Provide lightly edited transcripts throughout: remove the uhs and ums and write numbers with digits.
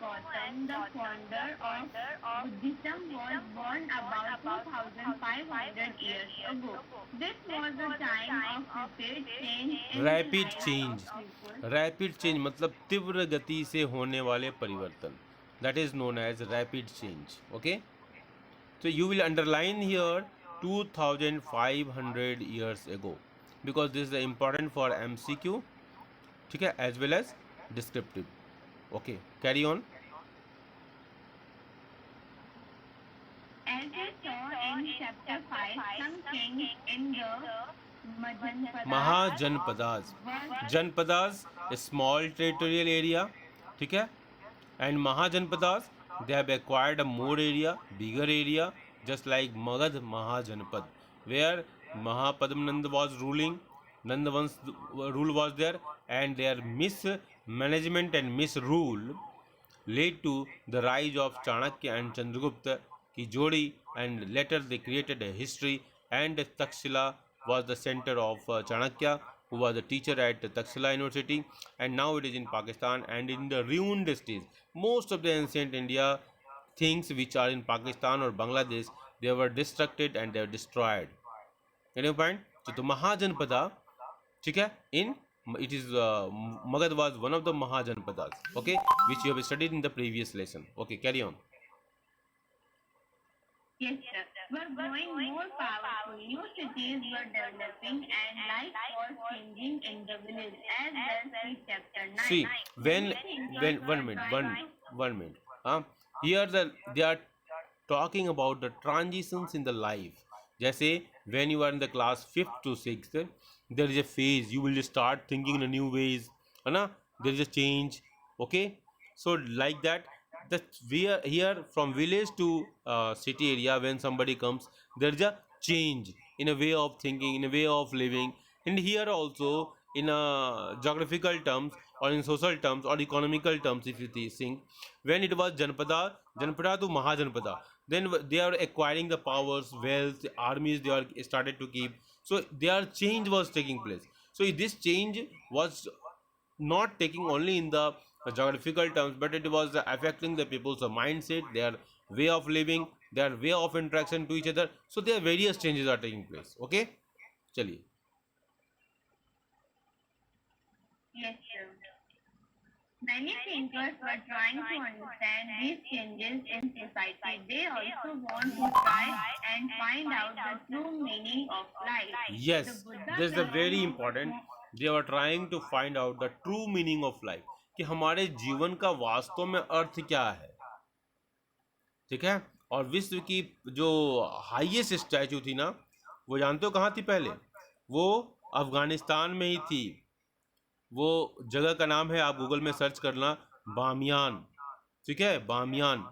Gautam, the founder of Buddhism, was born about 2500 years ago. This was a time of rapid change in the rapid lives change, of people. Rapid change मतलब तीव्र गति से होने वाले परिवर्तन, that is known as rapid change. Okay, so you will underline here 2500 years ago because this is important for MCQ, ठीक है, as well as descriptive. Okay, carry on. As we saw in chapter 5, some kings in the Majanpadas Mahajanapadas, were Janapadas small territorial area, ठीक है, and Mahajanapadas they have acquired a more area, bigger area, just like Magadha Mahajanapada where Mahapadmananda was ruling, Nandavansh rule was there, and there mismanagement and misrule led to the rise of Chanakya and Chandragupta ki jodi, and later they created a history, and Takshila was the center of Chanakya, who was a teacher at Takshila University, and now it is in Pakistan and in the ruined stage. Most of the ancient India things which are in Pakistan or Bangladesh, they were destructed and they were destroyed. Can you find? So the Mahajanpada, ठीक है, in it is Magad was one of the Mahajanpadas, okay, which you have studied in the previous lesson. Okay, carry on. Yes, sir. Were growing more powerful. New cities were developing and life was changing in the village. As well see chapter 9. See, when Thinkers one were minute, trying. one minute. Here they are talking about the transitions in the life. जैसे when you are in the class 5th to 6th, there is a phase you will start thinking in a new ways, है ना? There is a change. Okay, so like that, that we are here from village to city area. When somebody comes, there is a change in a way of thinking, in a way of living, and here also in geographical terms or in social terms or economical terms, if you think, when it was janpada to mahajanpada, then they are acquiring the powers, wealth, armies they are started to keep, so their change was taking place. So this change was not taking only in the geographical terms, but it was affecting the people's mindset, their way of living, their way of interaction to each other. So there are various changes are taking place. Okay, chaliye. Yes, sir. Many thinkers were trying to understand these changes in society. They also want to try and find out the true meaning of life. Yes, The Buddha this is a very belonged important. They are trying to find out the true meaning of life, कि हमारे जीवन का वास्तव में अर्थ क्या है, ठीक है. और विश्व की जो हाईएस्ट स्टैचू थी ना, वो जानते हो कहाँ थी पहले? वो अफगानिस्तान में ही थी. वो जगह का नाम है, आप गूगल में सर्च करना, बामियान, ठीक है, बामियान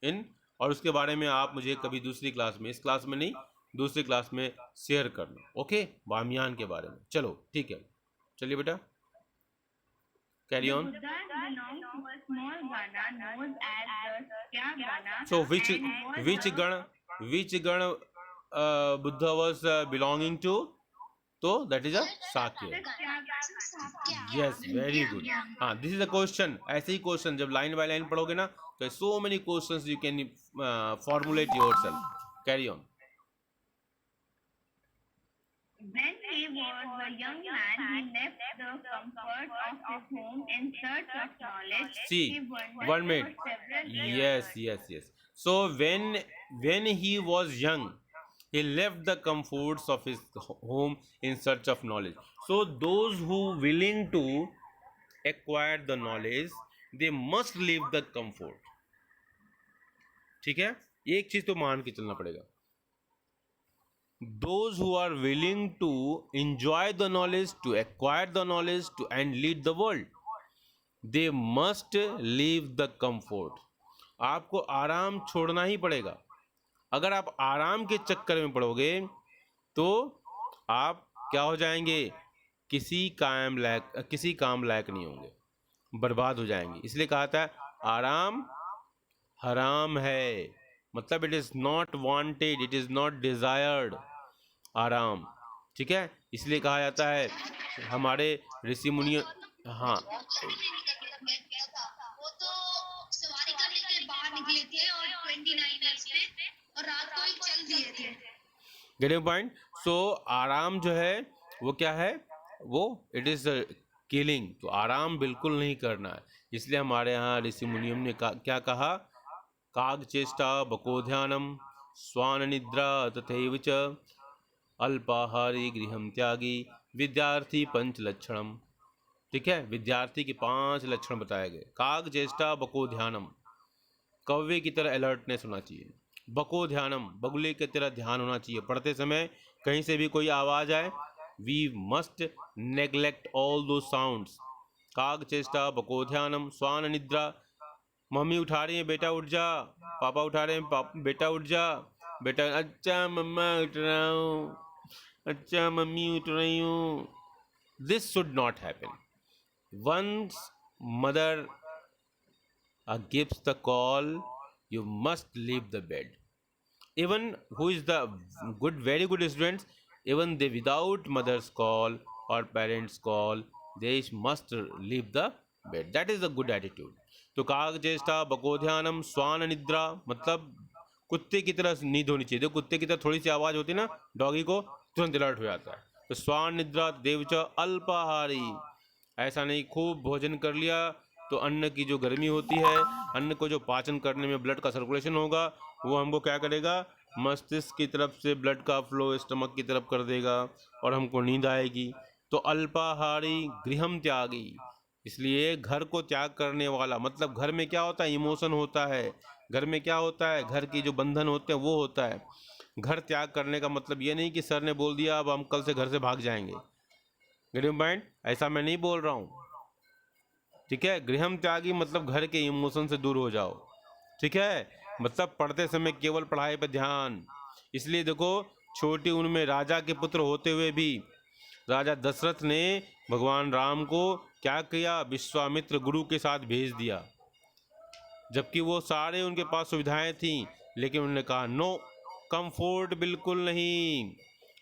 इन. और उसके बारे में आप मुझे कभी दूसरी क्लास में, इस क्लास में नहीं, दूसरी क्लास में शेयर करना. ओके, बामियान के बारे में. चलो ठीक है, चलिए बेटा, carry The on. Buddha belonged to a small Gana known as the Skyagana. So which gण Buddha was belonging to? तो that is a Sakya. Yes, very good. हाँ, this is a question. ऐसे ही क्वेश्चन जब line by line पढ़ोगे ना, तो so many questions you can formulate yourself. Carry on. When he was a young man, he left the comfort of his home in search of knowledge. See, He wandered one minute. for several years. Yes. So when he was young, he left the comforts of his home in search of knowledge. So those who willing to acquire the knowledge, they must leave the comfort. ठीक है, एक चीज तो मान के चलना पड़ेगा. Those who are willing to enjoy the knowledge, to acquire the knowledge, to and lead the world, they must leave the comfort. आपको आराम छोड़ना ही पड़ेगा. अगर आप आराम के चक्कर में पड़ोगे तो आप क्या हो जाएंगे? किसी काम लायक नहीं होंगे, बर्बाद हो जाएंगे. इसलिए कहा था आराम हराम है, मतलब it is not wanted, it is not desired. आराम, ठीक है. इसलिए कहा जाता है हमारे ऋषि मुनियों, हाँ गेटिंग पॉइंट। सो आराम जो है वो क्या है, वो इट इज किलिंग। तो आराम बिल्कुल नहीं करना है। इसलिए हमारे यहाँ ऋषि मुनियों ने क्या कहा, काग चेष्टा बकोध्यानम स्वान निद्रा तथैव च अल्पाहारी गृहम त्यागी विद्यार्थी पंच लक्षणम। ठीक है, विद्यार्थी के 5 लक्षण बताए गए। काग चेष्टा बको ध्यानम, कौवे की तरह अलर्टनेस होना चाहिए। बको ध्यानम, बगुले की तरह ध्यान होना चाहिए। पढ़ते समय कहीं से भी कोई आवाज आए, वी मस्ट नेग्लेक्ट ऑल दो साउंड्स। काग चेष्टा बको ध्यानम स्वान निद्रा, मम्मी उठा रही है बेटा उठ जा, पापा उठा रहे हैं बेटा उठ जा, बेटा अच्छा मम्मा उठ रहा हूँ, अच्छा मम्मी उठ रही हूँ। This should not happen. Once mother gives the call, you must leave the bed. Even who is the good, very good students, even they without mother's call or parents call, they must leave the bed. That is a good attitude. तो काग चेष्टा बकोध्यानम स्वान निद्रा, मतलब कुत्ते की तरह नींद होनी चाहिए। देखो कुत्ते की तरह थोड़ी सी आवाज होती है ना, डॉगी को तुरंत अलर्ट हो जाता है। तो स्वान निद्रा देवच अल्पाहारी, ऐसा नहीं खूब भोजन कर लिया तो अन्न की जो गर्मी होती है, अन्न को जो पाचन करने में ब्लड का सर्कुलेशन होगा, वो हमको क्या करेगा, मस्तिष्क की तरफ से ब्लड का फ्लो स्टमक की तरफ कर देगा और हमको नींद आएगी। तो अल्पाहारी गृहम त्यागी, इसलिए घर को त्याग करने वाला, मतलब घर में क्या होता है, इमोशन होता है। घर में क्या होता है, घर की जो बंधन होते हैं वो होता है। घर त्याग करने का मतलब ये नहीं कि सर ने बोल दिया अब हम कल से घर से भाग जाएंगे। गेटिंग पॉइंट, ऐसा मैं नहीं बोल रहा हूँ। ठीक है, गृहम त्यागी मतलब घर के इमोशन से दूर हो जाओ। ठीक है, मतलब पढ़ते समय केवल पढ़ाई पर ध्यान। इसलिए देखो, छोटी उम्र में राजा के पुत्र होते हुए भी राजा दशरथ ने भगवान राम को क्या किया, विश्वामित्र गुरु के साथ भेज दिया, जबकि वो सारे उनके पास सुविधाएं थी, लेकिन उन्होंने कहा नो, कंफोर्ट बिल्कुल नहीं।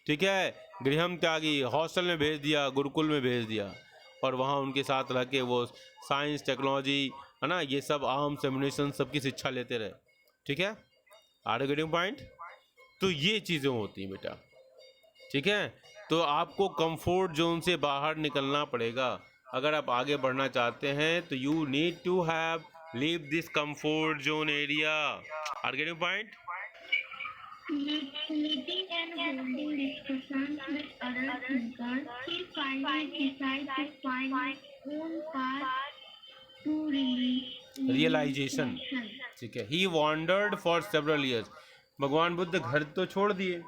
ठीक है, गृहम त्यागी, हॉस्टल में भेज दिया, गुरुकुल में भेज दिया, और वहाँ उनके साथ रह के वो साइंस टेक्नोलॉजी है ना, ये सब आर्म्स एम्युनिशन सबकी शिक्षा लेते रहे। ठीक है, आर यू गेटिंग पॉइंट। तो ये चीज़ें होती हैं बेटा। ठीक है, तो आपको कंफर्ट जोन से बाहर निकलना पड़ेगा। अगर आप आगे बढ़ना चाहते हैं तो you need to have leave this comfort zone area. Are getting point. Meeting and holding discussions with other thinkers, he finally decides to find his own path to realization. realization. ठीक है, he wandered for several years. भगवान बुद्ध घर तो छोड़ दिए,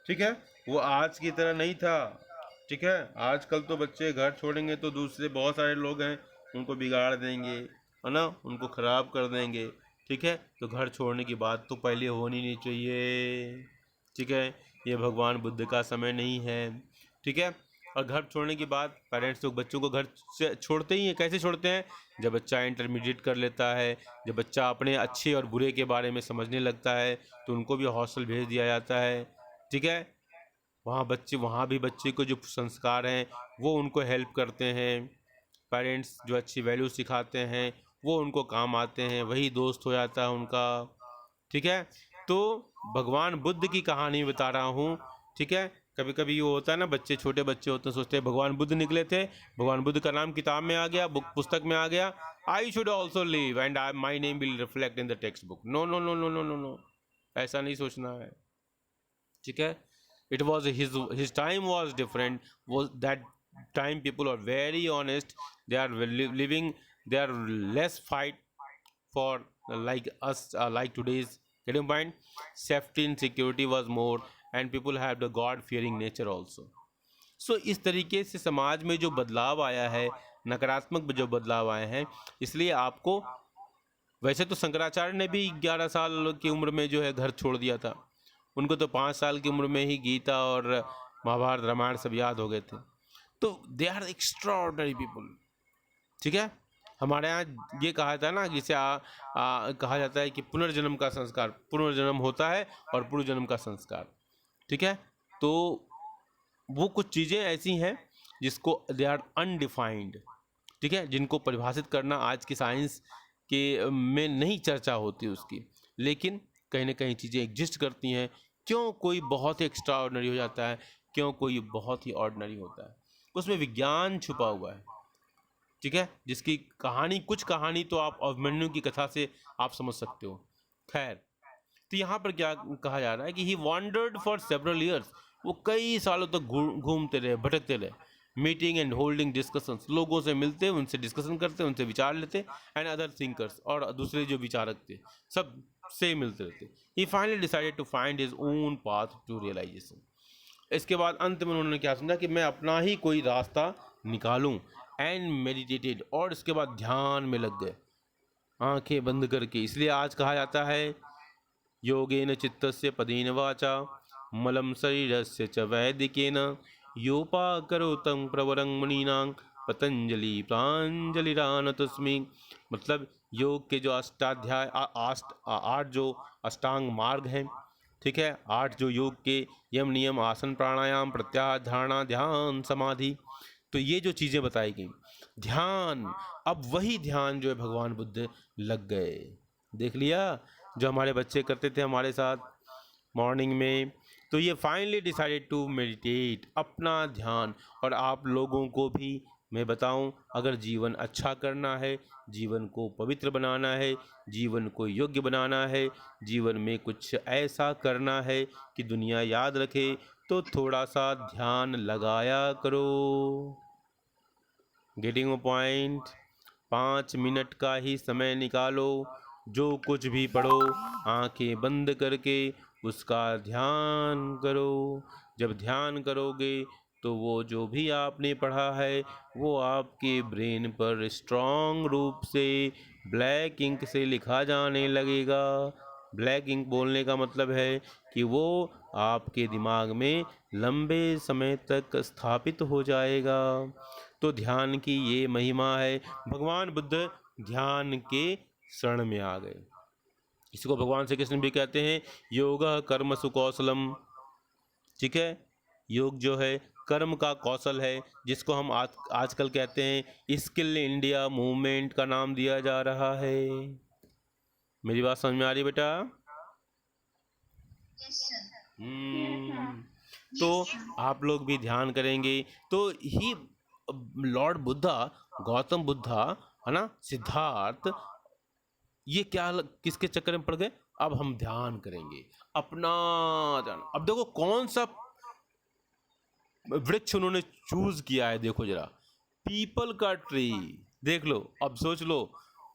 ठीक है, वो आज की तरह नहीं था। ठीक है, आजकल तो बच्चे घर छोड़ेंगे तो दूसरे बहुत सारे लोग हैं उनको बिगाड़ देंगे, है ना, उनको ख़राब कर देंगे। ठीक है, तो घर छोड़ने की बात तो पहले होनी नहीं चाहिए। ठीक है, ये भगवान बुद्ध का समय नहीं है। ठीक है, और घर छोड़ने के बाद पेरेंट्स लोग बच्चों को घर से छोड़ते ही हैं। कैसे छोड़ते हैं, जब बच्चा इंटरमीडिएट कर लेता है, जब बच्चा अपने अच्छे और बुरे के बारे में समझने लगता है, तो उनको भी हॉस्टल भेज दिया जाता है। ठीक है, वहाँ भी बच्चे को जो संस्कार हैं वो उनको हेल्प करते हैं। पेरेंट्स जो अच्छी वैल्यू सिखाते हैं वो उनको काम आते हैं, वही दोस्त हो जाता है उनका। ठीक है, तो भगवान बुद्ध की कहानी बता रहा हूँ। ठीक है, कभी कभी ये होता है ना, बच्चे छोटे बच्चे होते हैं, सोचते हैं भगवान बुद्ध निकले थे, भगवान बुद्ध का नाम किताब में आ गया, बुक पुस्तक में आ गया, I should also live and I my name will reflect in the textbook. No no no no no no no, ऐसा नहीं सोचना है। ठीक है, it was his time was different, was that time people are very honest, they are living, they are less fight for like us, like today's. Getting point, safety and security was more, and people have the god fearing nature also. So इस तरीके से समाज में जो बदलाव आया है, नकारात्मक जो बदलाव आए हैं, इसलिए आपको, वैसे तो शंकराचार्य ने भी 11 साल की उम्र में जो है घर छोड़ दिया था, उनको तो 5 साल की उम्र में ही गीता और महाभारत रामायण सब याद हो गए थे। तो दे आर एक्स्ट्राऑर्डिनरी पीपल। ठीक है, हमारे यहाँ ये कहा था ना, जिसे कहा जाता है कि पुनर्जन्म का संस्कार, पुनर्जन्म होता है और पूर्वजन्म का संस्कार। ठीक है, तो वो कुछ चीज़ें ऐसी हैं जिसको दे आर अनडिफाइंड। ठीक है, जिनको परिभाषित करना आज की साइंस के में नहीं चर्चा होती उसकी, लेकिन कहीं ना कहीं चीज़ें एग्जिस्ट करती हैं। क्यों कोई बहुत ही एक्स्ट्रा ऑर्डिनरी हो जाता है, क्यों कोई बहुत ही ऑर्डिनरी होता है, उसमें विज्ञान छुपा हुआ है। ठीक है, जिसकी कहानी, कुछ कहानी तो आप अभिमन्यु की कथा से आप समझ सकते हो। खैर, तो यहाँ पर क्या कहा जा रहा है कि ही वॉन्डर्ड फॉर सेवरल ईयर्स, वो कई सालों तक घूमते रहे, भटकते रहे, मीटिंग एंड होल्डिंग डिस्कशंस, लोगों से मिलते, उनसे डिस्कशन करते, उनसे विचार लेते, एंड अदर थिंकर्स, और दूसरे जो विचारक थे सब से मिलते रहते। He finally decided to find his own path to realisation. इसके बाद अंत में उन्होंने क्या समझा कि मैं अपना ही कोई रास्ता निकालूं, एंड मेडिटेटेड, और इसके बाद ध्यान में लग गए आंखें बंद करके। इसलिए आज कहा जाता है योगेन चित्तस्य पदेन वाचा मलं शरीरस्य च वैदिकेन योपाकरोतं प्रवरं मुनीनां पतंजलि प्रांजलिरानतस्मि। मतलब योग के जो अष्टाध्याय आठ जो अष्टांग मार्ग हैं, ठीक है, 8 जो योग के यम नियम आसन प्राणायाम प्रत्याहार धारणा ध्यान समाधि, तो ये जो चीज़ें बताई गई, ध्यान, अब वही ध्यान जो है भगवान बुद्ध लग गए। देख लिया जो हमारे बच्चे करते थे हमारे साथ मॉर्निंग में। तो ये फाइनली डिसाइडेड टू मेडिटेट, अपना ध्यान। और आप लोगों को भी मैं बताऊं, अगर जीवन अच्छा करना है, जीवन को पवित्र बनाना है, जीवन को योग्य बनाना है, जीवन में कुछ ऐसा करना है कि दुनिया याद रखे, तो थोड़ा सा ध्यान लगाया करो। Getting point. 5 मिनट का ही समय निकालो, जो कुछ भी पढ़ो आंखें बंद करके उसका ध्यान करो। जब ध्यान करोगे तो वो जो भी आपने पढ़ा है वो आपके ब्रेन पर स्ट्रॉन्ग रूप से ब्लैक इंक से लिखा जाने लगेगा। ब्लैक इंक बोलने का मतलब है कि वो आपके दिमाग में लंबे समय तक स्थापित हो जाएगा। तो ध्यान की ये महिमा है। भगवान बुद्ध ध्यान के शरण में आ गए। इसको भगवान श्री कृष्ण भी कहते हैं योगः कर्मसु कौशलम। ठीक है, योग जो है कर्म का कौशल है, जिसको हम आजकल कहते हैं स्किल इंडिया मूवमेंट का नाम दिया जा रहा है। मेरी बात समझ में आ रही बेटा? तो आप लोग भी ध्यान करेंगे तो ही लॉर्ड बुद्धा, गौतम बुद्धा, है ना, सिद्धार्थ, ये क्या किसके चक्कर में पड़ गए? अब हम ध्यान करेंगे, अपना ध्यान। अब देखो कौन सा वृक्ष उन्होंने चूज किया है, देखो जरा, पीपल का ट्री। देख लो, अब सोच लो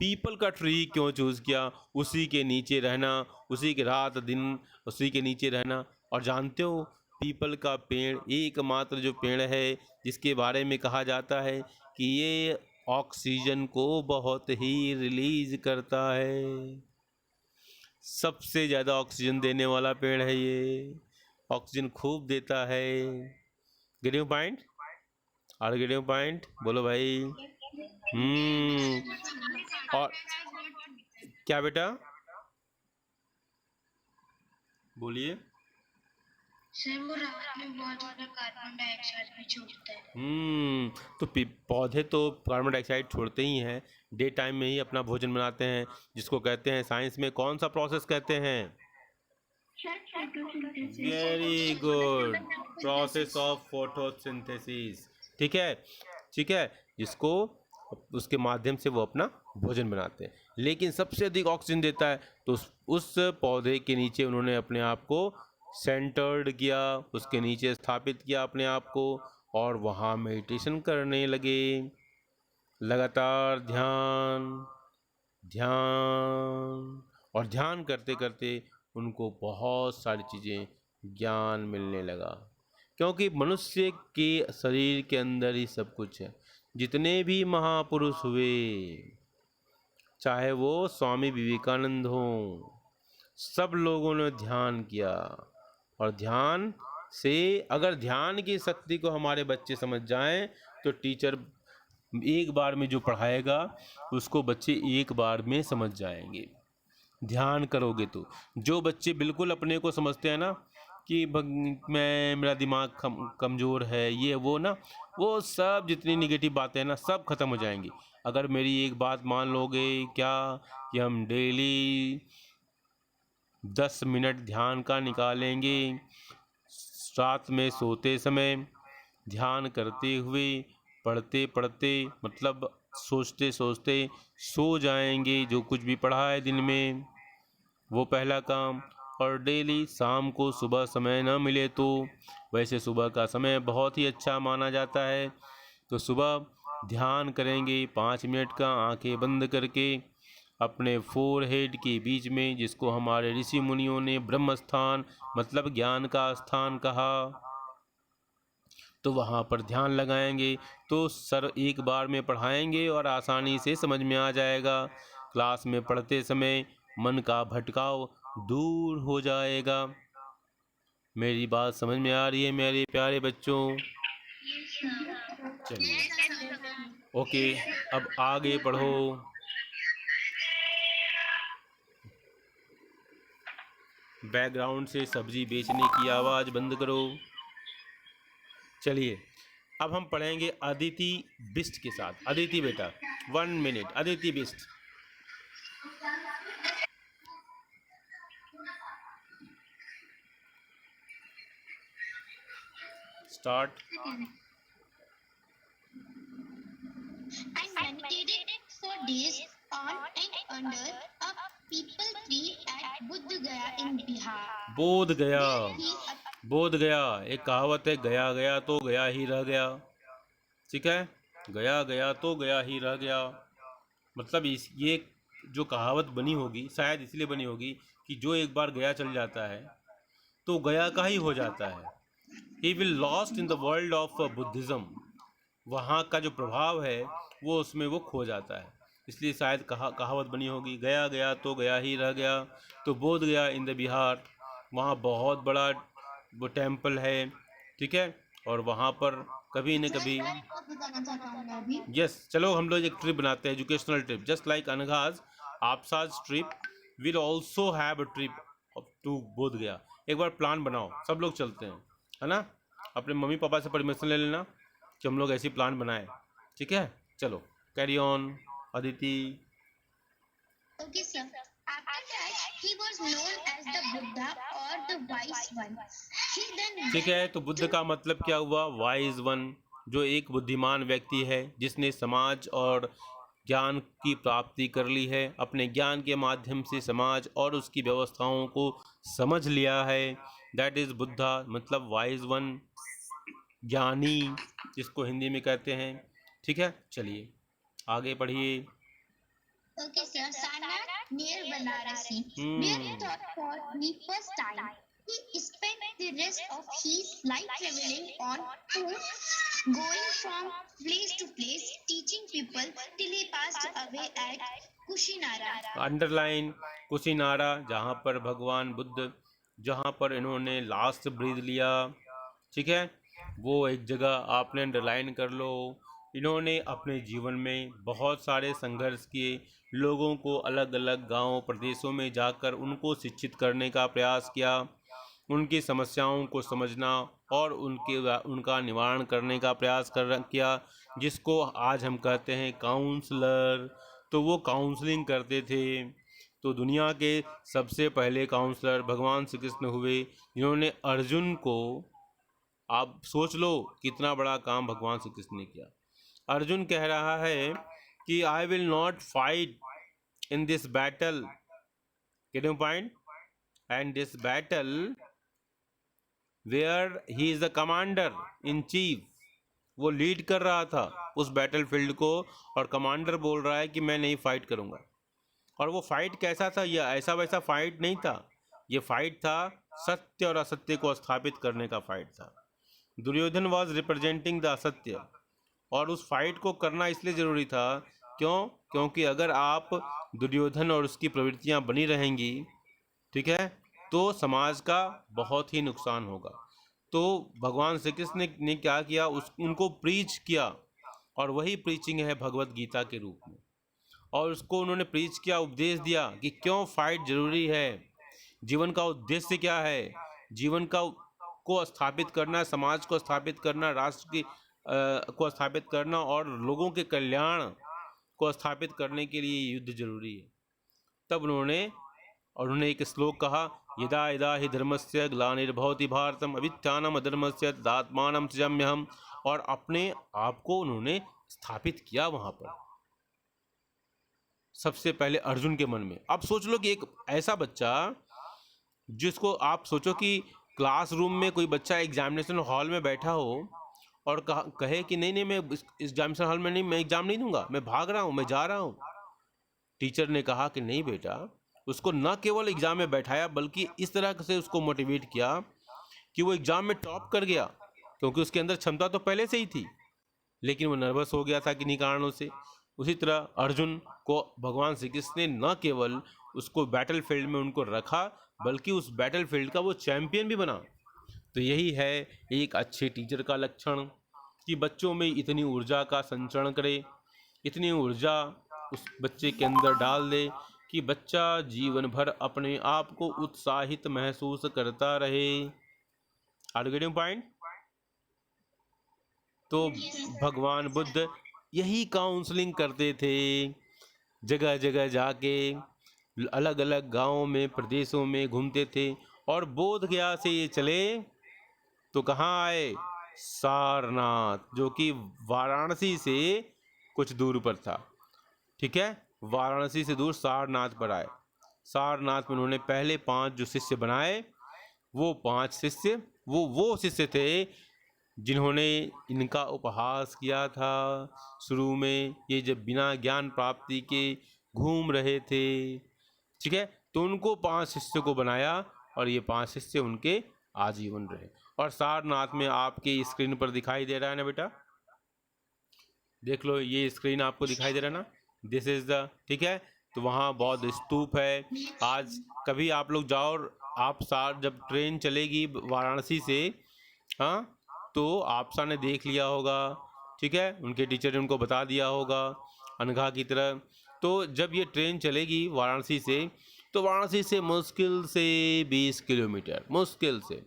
पीपल का ट्री क्यों चूज किया, उसी के नीचे रहना, उसी के रात दिन उसी के नीचे रहना। और जानते हो पीपल का पेड़ एकमात्र जो पेड़ है जिसके बारे में कहा जाता है कि ये ऑक्सीजन को बहुत ही रिलीज करता है। सबसे ज़्यादा ऑक्सीजन देने वाला पेड़ है ये, ऑक्सीजन खूब देता है। Getting point? और गेटिंग पॉइंट बोलो भाई। और क्या बेटा बोलिए? कार्बन डाइऑक्साइड भी छोड़ता है। तो पौधे तो कार्बन डाइऑक्साइड छोड़ते ही हैं, डे टाइम में ही अपना भोजन बनाते हैं, जिसको कहते हैं साइंस में कौन सा प्रोसेस कहते हैं? Very good, process of photosynthesis. ठीक है, ठीक है, जिसको उसके माध्यम से वो अपना भोजन बनाते हैं। लेकिन सबसे अधिक ऑक्सीजन देता है, तो उस पौधे के नीचे उन्होंने अपने आप को सेंटर्ड किया, उसके नीचे स्थापित किया अपने आप को, और वहाँ मेडिटेशन करने लगे। लगातार ध्यान ध्यान, और ध्यान करते करते उनको बहुत सारी चीज़ें ज्ञान मिलने लगा, क्योंकि मनुष्य के शरीर के अंदर ही सब कुछ है। जितने भी महापुरुष हुए, चाहे वो स्वामी विवेकानंद हों, सब लोगों ने ध्यान किया। और ध्यान से, अगर ध्यान की शक्ति को हमारे बच्चे समझ जाएं, तो टीचर एक बार में जो पढ़ाएगा उसको बच्चे एक बार में समझ जाएंगे। ध्यान करोगे तो जो बच्चे बिल्कुल अपने को समझते हैं ना कि मेरा दिमाग कमज़ोर है, ये वो ना, वो सब जितनी निगेटिव बातें हैं ना सब खत्म हो जाएंगी अगर मेरी एक बात मान लोगे। क्या? कि हम डेली 10 मिनट ध्यान का निकालेंगे। रात में सोते समय ध्यान करते हुए, पढ़ते पढ़ते मतलब सोचते सोचते सो जाएंगे। जो कुछ भी पढ़ा है दिन में, वो पहला काम। और डेली शाम को सुबह समय न मिले तो, वैसे सुबह का समय बहुत ही अच्छा माना जाता है, तो सुबह ध्यान करेंगे 5 मिनट का आंखें बंद करके अपने फोरहेड के बीच में, जिसको हमारे ऋषि मुनियों ने ब्रह्म स्थान मतलब ज्ञान का स्थान कहा। तो वहाँ पर ध्यान लगाएंगे तो सर एक बार में पढ़ाएंगे और आसानी से समझ में आ जाएगा। क्लास में पढ़ते समय मन का भटकाव दूर हो जाएगा। मेरी बात समझ में आ रही है मेरे प्यारे बच्चों? चलिए, ओके, अब आगे पढ़ो। बैकग्राउंड से सब्जी बेचने की आवाज़ बंद करो। चलिए, अब हम पढ़ेंगे अदिति बिस्ट के साथ। अदिति बेटा, 1 मिनट। Aditi Bisht, start. I meditated for days on and under a people tree at Bodh Gaya in Bihar. बोध गया, There he बोध गया। एक कहावत है, गया गया तो गया ही रह गया। ठीक है, गया गया तो गया ही रह गया। मतलब इस ये जो कहावत बनी होगी शायद इसलिए बनी होगी कि जो एक बार गया चल जाता है तो गया का ही हो जाता है। He will lost in the world of Buddhism. वहाँ का जो प्रभाव है वो उसमें वो खो जाता है, इसलिए शायद कहावत बनी होगी, गया गया तो गया ही रह गया। तो बोध गया इन द बिहार, वहाँ बहुत बड़ा वो टेम्पल है। ठीक है, और वहाँ पर कभी न कभी, बताना चाहता हूँ मैं अभी। यस, चलो हम लोग एक ट्रिप बनाते हैं, एजुकेशनल ट्रिप, जस्ट लाइक अनघाज आपसाज trip will also have a trip to Bodh Gaya. एक बार प्लान बनाओ, सब लोग चलते हैं, है ना? अपने मम्मी पापा से परमिशन ले लेना कि हम लोग ऐसी प्लान बनाए। ठीक है, चलो carry on Aditi. Okay, sir. After that, he was known as the Buddha or the Wise One. He then ठीक है, तो बुद्ध का मतलब क्या हुआ? वाइज वन, जो एक बुद्धिमान व्यक्ति है जिसने समाज और ज्ञान की प्राप्ति कर ली है, अपने ज्ञान के माध्यम से समाज और उसकी व्यवस्थाओं को समझ लिया है। दैट इज़ बुद्धा, मतलब वाइज वन, ज्ञानी, जिसको हिंदी में कहते हैं। ठीक है, चलिए आगे पढ़िए। Okay, sir. Sarnath near Varanasi, where he taught for the first time. He spent the rest of his life traveling on foot, going from place to place, teaching people till he passed away at Kushinara. Underline Kushinara, जहाँ पर भगवान बुद्ध, जहाँ पर इन्होंने last breathe लिया। ठीक है, वो एक जगह आपने अंडरलाइन कर लो। इन्होंने अपने जीवन में बहुत सारे संघर्ष किए, लोगों को अलग अलग गांवों प्रदेशों में जाकर उनको शिक्षित करने का प्रयास किया, उनकी समस्याओं को समझना और उनका निवारण करने का प्रयास किया, जिसको आज हम कहते हैं काउंसलर। तो वो काउंसलिंग करते थे। तो दुनिया के सबसे पहले काउंसलर भगवान श्री कृष्ण हुए, जिन्होंने अर्जुन को, आप सोच लो कितना बड़ा काम भगवान श्री कृष्ण ने किया। अर्जुन कह रहा है कि I will not fight in this battle, can you find, and this battle where he is the commander in chief. वो लीड कर रहा था उस बैटल को, और कमांडर बोल रहा है कि मैं नहीं फाइट करूंगा। और वो फाइट कैसा था? ये ऐसा वैसा फाइट नहीं था, ये फाइट था सत्य और असत्य को स्थापित करने का फाइट था। दुर्योधन वॉज रिप्रेजेंटिंग द असत्य, और उस फाइट को करना इसलिए ज़रूरी था, क्योंकि अगर आप दुर्योधन और उसकी प्रवृत्तियां बनी रहेंगी, ठीक है, तो समाज का बहुत ही नुकसान होगा। तो भगवान श्री कृष्ण ने क्या किया, उनको प्रीच किया, और वही प्रीचिंग है भगवत गीता के रूप में। और उसको उन्होंने प्रीच किया, उपदेश दिया कि क्यों फाइट जरूरी है, जीवन का उद्देश्य क्या है, जीवन को स्थापित करना, समाज को स्थापित करना, राष्ट्र की को स्थापित करना, और लोगों के कल्याण को स्थापित करने के लिए युद्ध जरूरी है। तब उन्होंने और उन्होंने एक श्लोक कहा, यदा यदा हि धर्मस्य ग्लानिर्भवति भारतम अभ्युत्थानम् अधर्मस्य तदात्मानं सृजाम्यहम्। और अपने आप को उन्होंने स्थापित किया वहां पर सबसे पहले अर्जुन के मन में। अब सोच लो कि एक ऐसा बच्चा जिसको आप सोचो कि क्लासरूम में कोई बच्चा एग्जामिनेशन हॉल में बैठा हो और कहे कि नहीं नहीं मैं एग्जामिनेशन हॉल में नहीं, मैं एग्जाम नहीं दूंगा, मैं भाग रहा हूँ, मैं जा रहा हूँ। टीचर ने कहा कि नहीं बेटा, उसको न केवल एग्जाम में बैठाया बल्कि इस तरह से उसको मोटिवेट किया कि वो एग्जाम में टॉप कर गया, क्योंकि उसके अंदर क्षमता तो पहले से ही थी, लेकिन वो नर्वस हो गया था किन्हीं कारणों से। उसी तरह अर्जुन को भगवान श्री कृष्ण ने न केवल उसको बैटल फील्ड में उनको रखा बल्कि उस बैटल फील्ड का वो चैंपियन भी बना। तो यही है एक अच्छे टीचर का लक्षण कि बच्चों में इतनी ऊर्जा का संचरण करे, इतनी ऊर्जा उस बच्चे के अंदर डाल दे कि बच्चा जीवन भर अपने आप को उत्साहित महसूस करता रहे। Are you getting point? तो भगवान बुद्ध यही काउंसलिंग करते थे, जगह जगह जाके अलग अलग गांवों में प्रदेशों में घूमते थे। और बोध गया से ये चले तो कहाँ आए? सारनाथ, जो कि वाराणसी से कुछ दूर पर था। ठीक है, वाराणसी से दूर सारनाथ पर आए। सारनाथ में उन्होंने पहले 5 जो शिष्य बनाए, वो 5 शिष्य वो शिष्य थे जिन्होंने इनका उपहास किया था शुरू में, ये जब बिना ज्ञान प्राप्ति के घूम रहे थे। ठीक है, तो उनको 5 शिष्य को बनाया और ये 5 शिष्य उनके आजीवन रहे। और सारनाथ में आपके स्क्रीन पर दिखाई दे रहा है ना बेटा, देख लो ये स्क्रीन आपको दिखाई दे रहा है ना, दिस इज द, ठीक है। तो वहाँ बौद्ध स्तूप है। आज कभी आप लोग जाओ और आप सार जब ट्रेन चलेगी वाराणसी से, हाँ, तो आपसा ने देख लिया होगा, ठीक है, उनके टीचर ने उनको बता दिया होगा अनघा की तरह। तो जब ये ट्रेन चलेगी वाराणसी से, तो वाराणसी से मुश्किल से 20 किलोमीटर, मुश्किल से,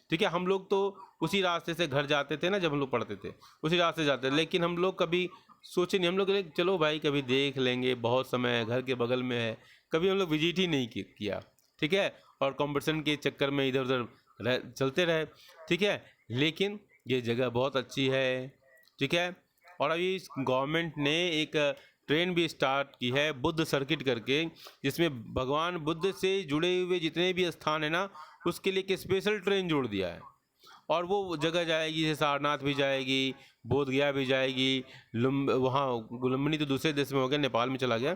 ठीक है। हम लोग तो उसी रास्ते से घर जाते थे ना, जब हम लोग पढ़ते थे उसी रास्ते जाते थे, लेकिन हम लोग कभी सोचे नहीं, हम लोग चलो भाई कभी देख लेंगे, बहुत समय है, घर के बगल में है, कभी हम लोग विजिट ही नहीं किया, ठीक है। और कंपटीशन के चक्कर में इधर उधर चलते रहे, ठीक है। लेकिन ये जगह बहुत अच्छी है, ठीक है। और अभी गवर्नमेंट ने एक ट्रेन भी स्टार्ट की है बुद्ध सर्किट करके, जिसमें भगवान बुद्ध से जुड़े हुए जितने भी स्थान है ना, उसके लिए एक स्पेशल ट्रेन जोड़ दिया है। और वो जगह जाएगी, जैसे सारनाथ भी जाएगी, बोध गया भी जाएगी, वहाँ लुम्बिनी तो दूसरे देश में हो गया, नेपाल में चला गया,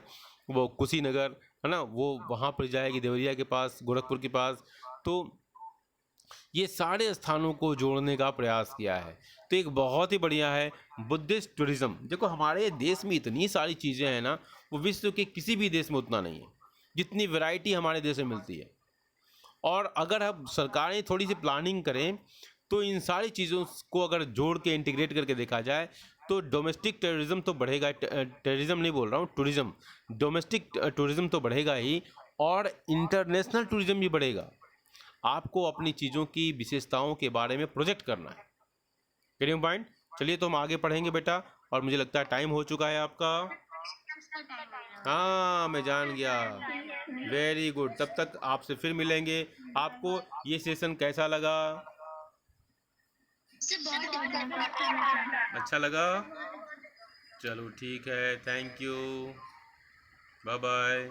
वो कुशीनगर है ना, वो वहाँ पर जाएगी, देवरिया के पास, गोरखपुर के पास। तो ये सारे स्थानों को जोड़ने का प्रयास किया है। तो एक बहुत ही बढ़िया है बुद्धिस्ट टूरिज्म। देखो हमारे देश में इतनी सारी चीज़ें हैं ना, वो विश्व के किसी भी देश में उतना नहीं है जितनी वैरायटी हमारे देश में मिलती है। और अगर हम सरकारें थोड़ी सी प्लानिंग करें तो इन सारी चीज़ों को अगर जोड़ के इंटीग्रेट करके देखा जाए तो डोमेस्टिक टूरिज्म तो बढ़ेगा, टूरिज्म नहीं बोल रहा हूँ, टूरिज्म, डोमेस्टिक टूरिज्म तो बढ़ेगा ही, और इंटरनेशनल टूरिज्म भी बढ़ेगा। आपको अपनी चीज़ों की विशेषताओं के बारे में प्रोजेक्ट करना है। Getting point? चलिए तो हम आगे पढ़ेंगे बेटा, और मुझे लगता है टाइम हो चुका है आपका। हाँ मैं जान गया, वेरी गुड। तब तक आपसे फिर मिलेंगे। आपको ये सेशन कैसा लगा? अच्छा लगा? चलो ठीक है, थैंक यू, बाय बाय।